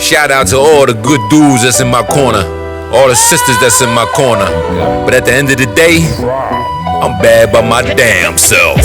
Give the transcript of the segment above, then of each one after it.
Shout out to all the good dudes that's in my corner, all the sisters that's in my corner. But at the end of the day, I'm bad by my damn self.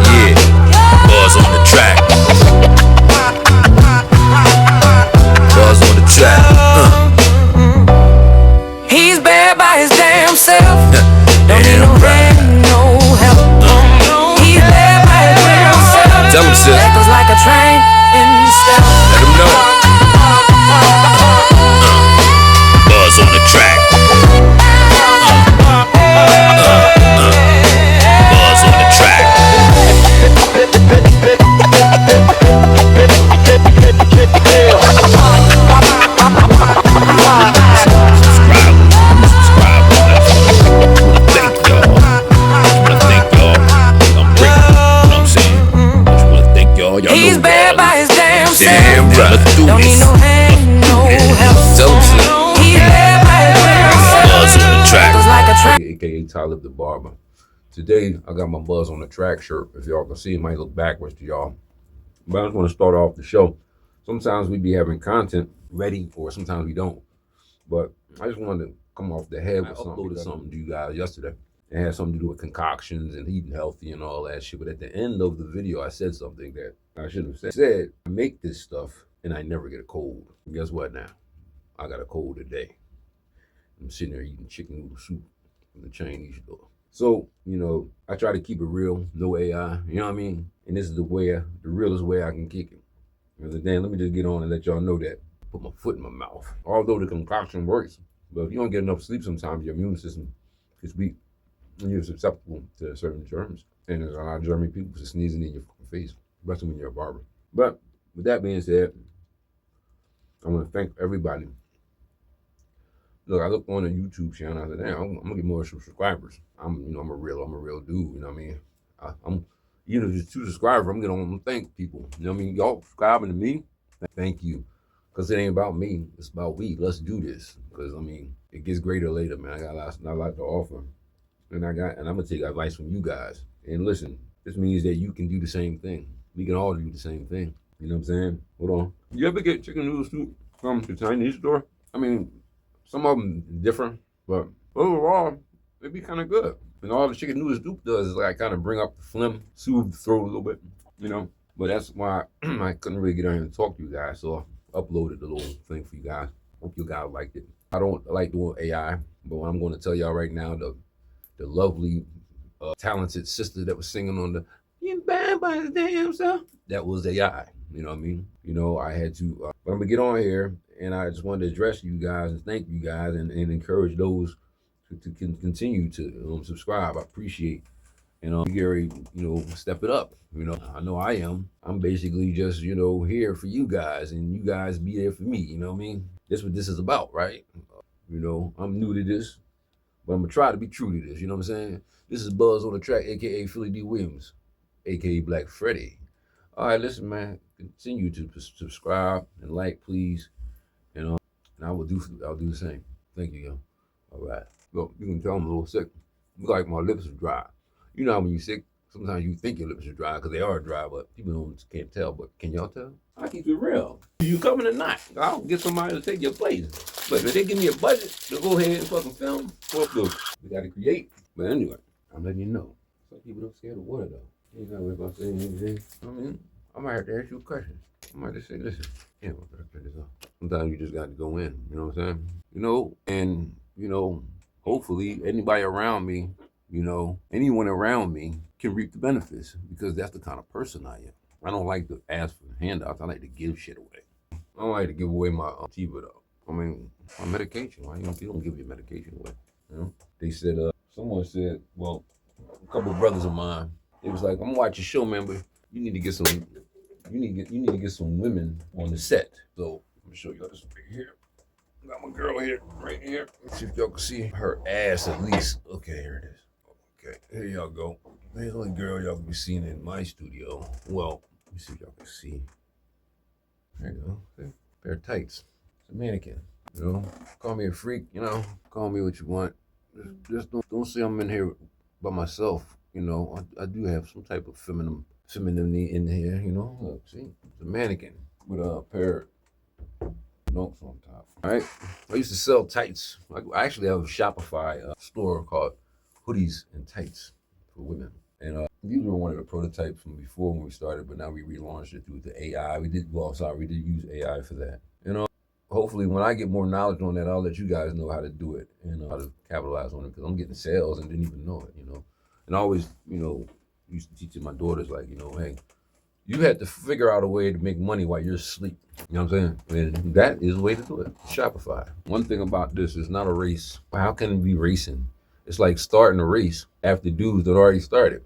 Yeah, Buzz on the track. Buzz on the track. He's bad by his damn self. Don't need no man, no help. He's bad by his damn self. Tell him, sis. Echoes like a train in step. Let him know. Buzz on the track. Buzz on the track. He's bad by his damn self. Damn right. Don't need no hand, no help. Tell him, sis. He's bad by his damn self. Buzz on the track. Echoes like a train. AKA Talib the Barber. Today, I got my Buzz on the Track shirt. If y'all can see, it might look backwards to y'all. But I just want to start off the show. Sometimes we be having content ready, or sometimes we don't. But I just wanted to come off the head with something. I uploaded something to you guys yesterday. It had something to do with concoctions and eating healthy and all that shit. But at the end of the video, I said something that I shouldn't have said. I make this stuff and I never get a cold. And guess what now? I got a cold today. I'm sitting there eating chicken noodle soup from the Chinese store. So, you know, I try to keep it real, no AI, you know what I mean? And this is the realest way I can kick it. You know, then let me just get on and let y'all know that. Put my foot in my mouth. Although the concoction works, but if you don't get enough sleep sometimes, your immune system is weak and you're susceptible to certain germs. And there's a lot of germy people just sneezing in your face, especially when you're a barber. But with that being said, I want to thank everybody. Look, I looked on the YouTube channel. I said, "Damn, I'm gonna get more subscribers. I'm a real dude. You know what I mean? I'm even if it's 2 subscribers, I'm gonna thank people. You know what I mean? Y'all subscribing to me, thank you, because it ain't about me. It's about we. Let's do this. Because I mean, it gets greater later, man. I got a lot to offer, and I'm gonna take advice from you guys. And listen, this means that you can do the same thing. We can all do the same thing. You know what I'm saying? Hold on. You ever get chicken noodle soup from the Chinese store? I mean, some of them different, but overall, they be kind of good. And all the chicken noodle soup does is like kind of bring up the phlegm, soothe the throat a little bit, you know. But that's why I couldn't really get on here and talk to you guys, so I uploaded the little thing for you guys. Hope you guys liked it. I don't like doing AI, but what I'm going to tell y'all right now, the lovely, talented sister that was singing on the "You Bad by the Damn Self," that was AI. You know what I mean? You know, I had to, but I'm gonna get on here, and I just wanted to address you guys and thank you guys and encourage those to continue to subscribe. I appreciate, Gary, step it up. You know, I know I am. I'm basically just, here for you guys, and you guys be there for me. You know what I mean? That's what this is about, right? I'm new to this, but I'm gonna try to be true to this. You know what I'm saying? This is Buzz on the Track, aka Philly D. Williams, aka Black Freddie. All right, listen, man. Continue to subscribe and like, please. And I'll do the same. Thank you, yo. All right. Well, you can tell I'm a little sick. Look like my lips are dry. You know how when you're sick, sometimes you think your lips are dry because they are dry, but people can't tell. But can y'all tell? I keep it real. You coming or not? I'll get somebody to take your place. But if they give me a budget to go ahead and fucking film, we got to create. But anyway, I'm letting you know. Some people don't scare the water, though. You ain't got to worry about saying anything. I mean, I might have to ask you a question. I might just say, listen, yeah, we're gonna turn this off. Sometimes you just got to go in, you know what I'm saying? And, hopefully anybody around me, anyone around me can reap the benefits because that's the kind of person I am. I don't like to ask for handouts. I like to give shit away. I don't like to give away my Tiva though. I mean, my medication. Why you don't give your medication away? You know? They said, someone said, well, a couple of brothers of mine, it was like, I'm gonna watch your show, man, but you need to get some. You need to get some women on the set. So I'm gonna show y'all this right here. Got my girl here, right here. Let's see if y'all can see her ass at least. Okay, here it is. Okay, here y'all go. The only girl y'all can be seeing in my studio. Well, let me see if y'all can see. There you go. See? Pair of tights. It's a mannequin. Call me a freak. Call me what you want. Just don't say I'm in here by myself. I do have some type of feminine femininity in here, you know. Look, see, it's a mannequin with a pair of notes on top. All right. I used to sell tights. I actually have a Shopify store called Hoodies and Tights for women. And these were one of the prototypes from before when we started, but now we relaunched it through the AI. We did use AI for that. You know, hopefully when I get more knowledge on that, I'll let you guys know how to do it and how to capitalize on it, because I'm getting sales and didn't even know it, you know. And I always, you know, used to teach my daughters, like, you know, hey, you had to figure out a way to make money while you're asleep. You know what I'm saying? And that is the way to do it. Shopify. One thing about this is not a race. How can it be racing? It's like starting a race after dudes that already started.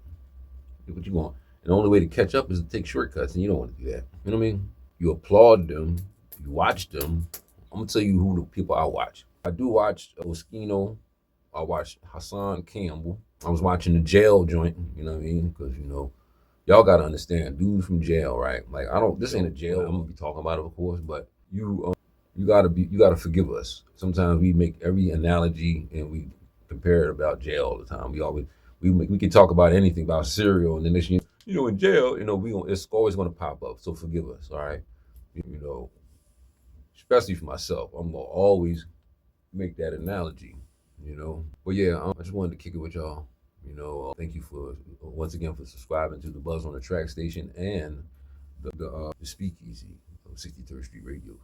What you want? And the only way to catch up is to take shortcuts, and you don't want to do that. You know what I mean? You applaud them, you watch them. I'm gonna tell you who the people I watch. I do watch Oskino. I watch Hassan Campbell. I was watching the jail joint. You know what I mean? Because you know, y'all gotta understand, dudes from jail, right? Like this ain't a jail. I'm gonna be talking about it, of course, but you gotta forgive us. Sometimes we make every analogy and we compare it about jail all the time. We can talk about anything about cereal, and then this, you know, in jail, you know, it's always gonna pop up. So forgive us, all right? You know, especially for myself, I'm gonna always make that analogy, you know. But yeah, I just wanted to kick it with y'all. You know, thank you for once again for subscribing to the Buzz on the Track station and the Speakeasy of 63rd Street Radio.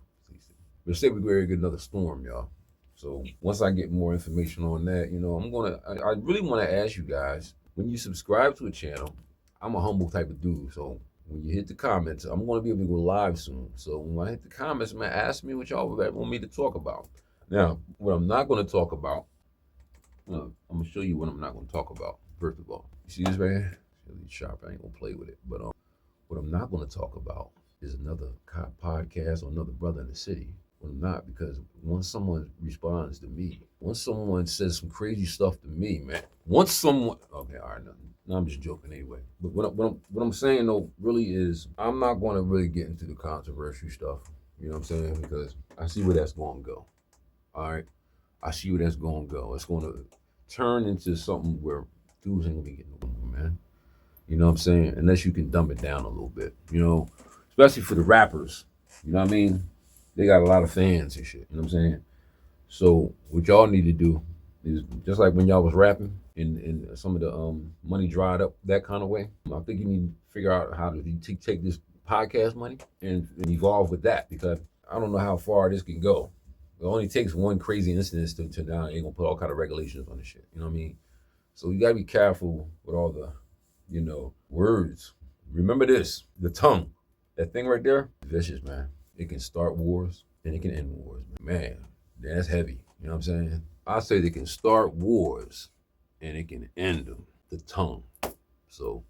We'll say we're going to get another storm, y'all. So once I get more information on that, you know, I really want to ask you guys, when you subscribe to a channel, I'm a humble type of dude. So when you hit the comments, I'm going to be able to go live soon. So when I hit the comments, man, ask me what y'all want me to talk about. Now, what I'm not going to talk about, I'm going to show you what I'm not going to talk about, first of all. You see this, man? It's really sharp. I ain't going to play with it. But what I'm not going to talk about is another cop podcast or another brother in the city. Well, I'm not, because once someone responds to me, once someone says some crazy stuff to me, man, okay, all right, no, I'm just joking anyway. But what I'm saying, though, really is I'm not going to really get into the controversial stuff, you know what I'm saying, because I see where that's going to go, all right? I see where that's going to go. It's going to turn into something where dudes ain't going to be getting along, man. You know what I'm saying? Unless you can dumb it down a little bit, you know, especially for the rappers, you know what I mean? They got a lot of fans and shit, you know what I'm saying? So what y'all need to do is, just like when y'all was rapping and some of the money dried up that kind of way, I think you need to figure out how to take this podcast money and evolve with that, because I don't know how far this can go. It only takes one crazy incident to now ain't gonna put all kind of regulations on this shit, you know what I mean? So you gotta be careful with all the, you know, words. Remember this, the tongue, that thing right there, vicious, man. It can start wars and it can end wars. Man, that's heavy. You know what I'm saying? I say they can start wars and it can end them. The tongue. So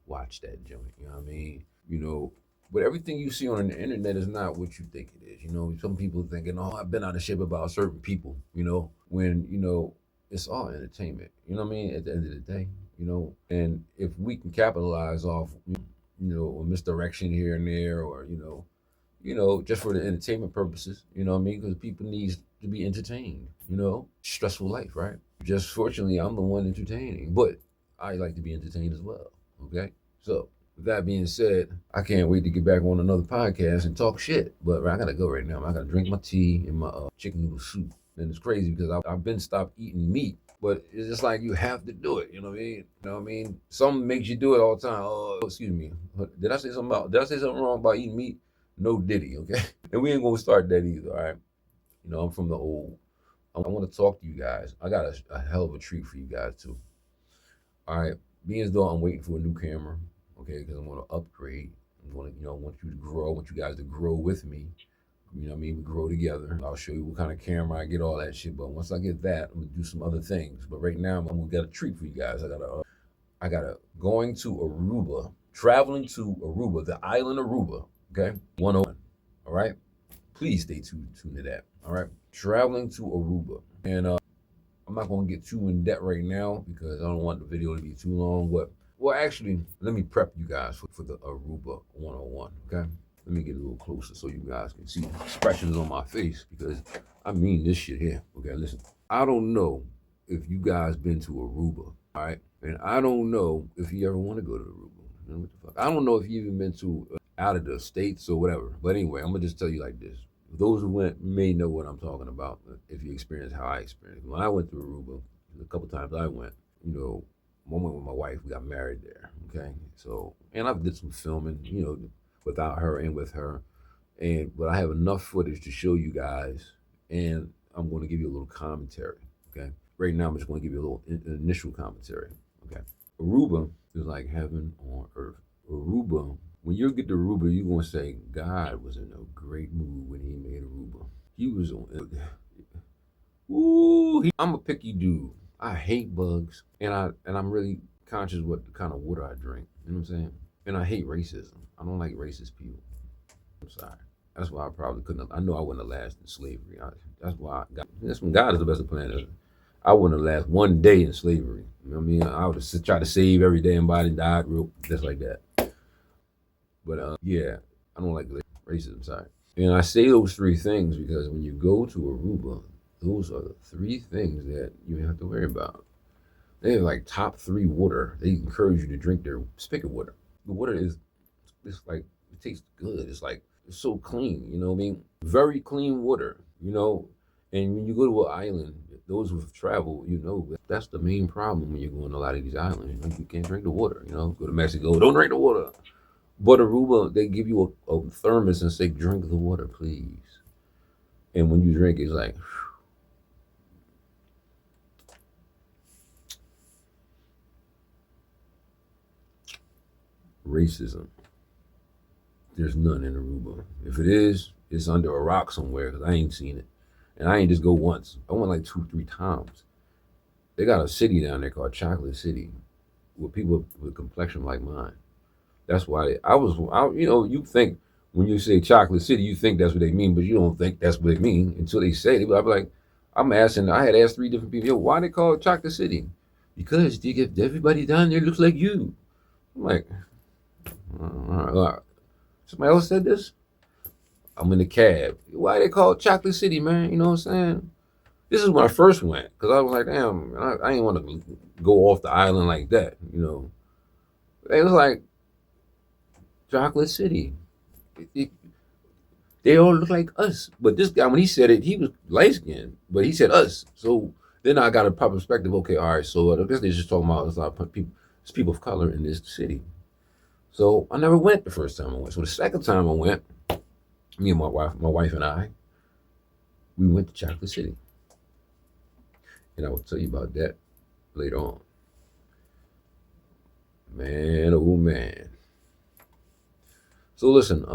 watch that joint. You know what I mean? You know, but everything you see on the internet is not what you think it is. You know, some people thinking, oh, I've been out of shape about certain people, you know, when, you know, it's all entertainment. You know what I mean? At the end of the day, you know, and if we can capitalize off, you know, a misdirection here and there, or, you know, just for the entertainment purposes, you know what I mean? Because people need to be entertained, you know? Stressful life, right? Just fortunately, I'm the one entertaining, but I like to be entertained as well, okay? So, with that being said, I can't wait to get back on another podcast and talk shit, but I gotta go right now. I gotta drink my tea and my chicken noodle soup. And it's crazy because I've been stopped eating meat, but it's just like you have to do it, you know what I mean? You know what I mean? Something makes you do it all the time. Oh, excuse me. Did I say something wrong about eating meat? No Diddy, okay? And we ain't gonna start that either, all right? You know, I'm from the old. I want to talk to you guys. I got a hell of a treat for you guys too. All right, being as though I'm waiting for a new camera, okay? Because I'm gonna upgrade. I'm gonna, you know, want you to grow. I want you guys to grow with me. You know what I mean? We grow together. I'll show you what kind of camera I get, all that shit. But once I get that, I'm gonna do some other things. But right now, I'm gonna get a treat for you guys. I gotta going to Aruba, traveling to Aruba, the island Aruba. Okay, 101. All right, please stay tuned to that. All right, traveling to Aruba, and I'm not gonna get too in depth right now because I don't want the video to be too long. But well, actually, let me prep you guys for the Aruba 101. Okay, let me get a little closer so you guys can see the expressions on my face, because I mean this shit here. Okay, listen, I don't know if you guys been to Aruba, all right, and I don't know if you ever want to go to Aruba. What the fuck? I don't know if you even been to out of the states or whatever. But anyway, I'm gonna just tell you like this. Those who went may know what I'm talking about if you experience how I experienced. When I went to Aruba, a couple times I went, one went with my wife. We got married there. Okay, so and I did some filming, without her and with her, but I have enough footage to show you guys, and I'm going to give you a little commentary. Okay, right now I'm just going to give you a little initial commentary. Okay, Aruba is like heaven on earth. Aruba, when you get to Aruba, you're going to say God was in a great mood when He made Aruba. He was on. I'm a picky dude. I hate bugs, and I'm really conscious what the kind of water I drink. You know what I'm saying? And I hate racism. I don't like racist people. I'm sorry. That's why I probably couldn't. I know I wouldn't have lasted in slavery. That's why that's when God is the best of planners. I wouldn't have lasted one day in slavery. You know what I mean? I would have tried to save every damn body, died real just like that. But yeah, I don't like racism. Sorry. And I say those three things because when you go to Aruba, those are the three things that you have to worry about. They have like top 3 water. They encourage you to drink their spigot water. The water it's like, it tastes good. It's like, it's so clean, you know what I mean? Very clean water, And when you go to an island, those who've traveled, that's the main problem when you're going to a lot of these islands. You can't drink the water, Go to Mexico, don't drink the water. But Aruba, they give you a thermos and say, drink the water, please. And when you drink, it's like, racism. There's none in Aruba. If it is, it's under a rock somewhere because I ain't seen it. And I ain't just go once. I went like 2-3 times. They got a city down there called Chocolate City with people with complexion like mine. That's why you think when you say Chocolate City, you think that's what they mean, but you don't think that's what they mean until they say it. But I had asked 3 different people, why they call it Chocolate City? Because they get everybody down there looks like you. I'm like, somebody else said this? I'm in the cab. Why they call it Chocolate City, man? You know what I'm saying? This is when I first went, because I was like, damn, I didn't want to go off the island like that, It was like, Chocolate City. They all look like us. But this guy, when he said it, he was light skinned, but he said us. So then I got a proper perspective. Okay, all right, so I guess they're just talking about it's people of color in this city. So I never went the first time I went. So the second time I went, me and my wife and I, we went to Chocolate City. And I will tell you about that later on. Man, oh man. So listen,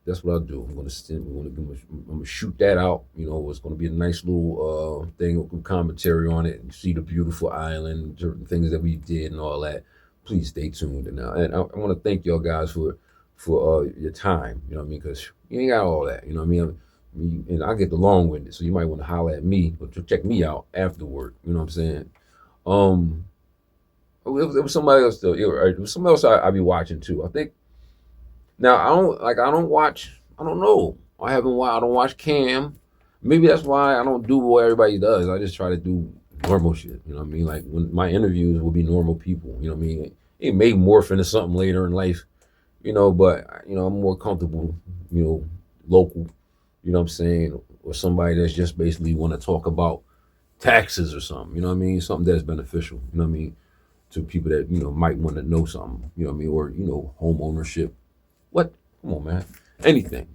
that's what I'll do. I'm gonna shoot that out. It's gonna be a nice little thing with commentary on it, and see the beautiful island, certain things that we did and all that. Please stay tuned. And I want to thank y'all guys for your time. You know what I mean? Because you ain't got all that. You know what I mean? And I get the long-winded, so you might want to holler at me or check me out afterward. You know what I'm saying? It was somebody else though. It was somebody else I be watching too. I think. Now I don't watch. I don't know. I don't watch Cam. Maybe that's why I don't do what everybody does. I just try to do normal shit. You know what I mean? Like when my interviews will be normal people. You know what I mean? It may morph into something later in life. But I'm more comfortable. Local. You know what I'm saying? Or somebody that's just basically want to talk about taxes or something. You know what I mean? Something that's beneficial. You know what I mean? To people that might want to know something. You know what I mean? Or home ownership. What? Come on, man. Anything.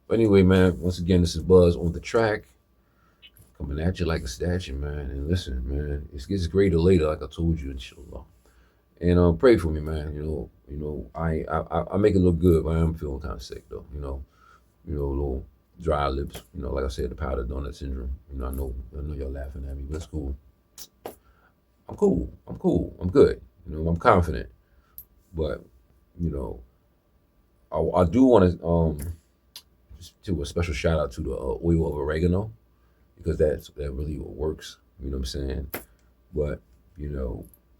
But anyway, man, once again, this is Buzz on the track. Coming at you like a statue, man. And listen, man, it gets greater later, like I told you, inshallah. And pray for me, man. I make it look good, but I am feeling kind of sick though. A little dry lips. Like I said, the powder donut syndrome. I know y'all laughing at me, but it's cool. I'm cool. I'm good. I'm confident. But I do want to do a special shout out to the oil of oregano, because that really works. You know what I'm saying? But I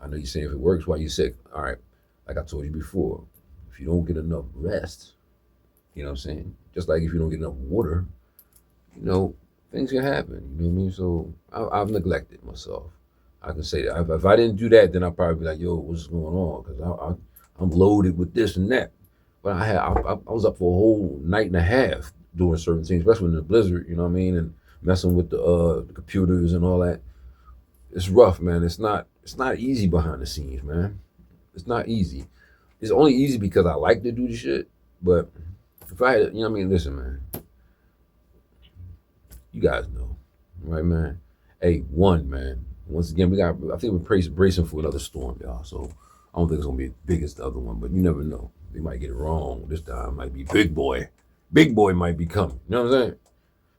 know you're saying if it works, why you sick? All right, like I told you before, if you don't get enough rest, you know what I'm saying? Just like if you don't get enough water, things can happen. You know what I mean? So I've neglected myself. I can say that if I didn't do that, then I'd probably be like, yo, what's going on? Because I'm loaded with this and that. But I was up for a whole night and a half doing certain things, especially in the blizzard, you know what I mean, and messing with the computers and all that. It's rough, man. It's not easy behind the scenes, man. It's not easy. It's only easy because I like to do the shit. But if I had, you know what I mean, listen, man. You guys know, right, man? Hey, man. Once again, I think we're bracing for another storm, y'all. So I don't think it's gonna be as big as the other one, but you never know. They might get it wrong this time. It might be big boy. Big boy might be coming. You know what I'm saying?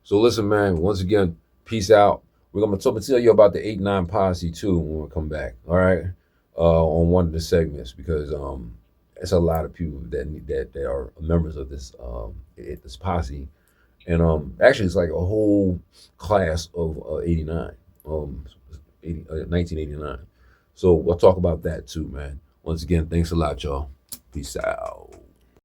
So listen, man. Once again, peace out. We're gonna tell you about the 8-9 posse too when we come back. All right, on one of the segments because it's a lot of people that are members of this this posse, and actually it's like a whole class of 89. 1989. So we'll talk about that too, man. Once again, thanks a lot, y'all. Peace out.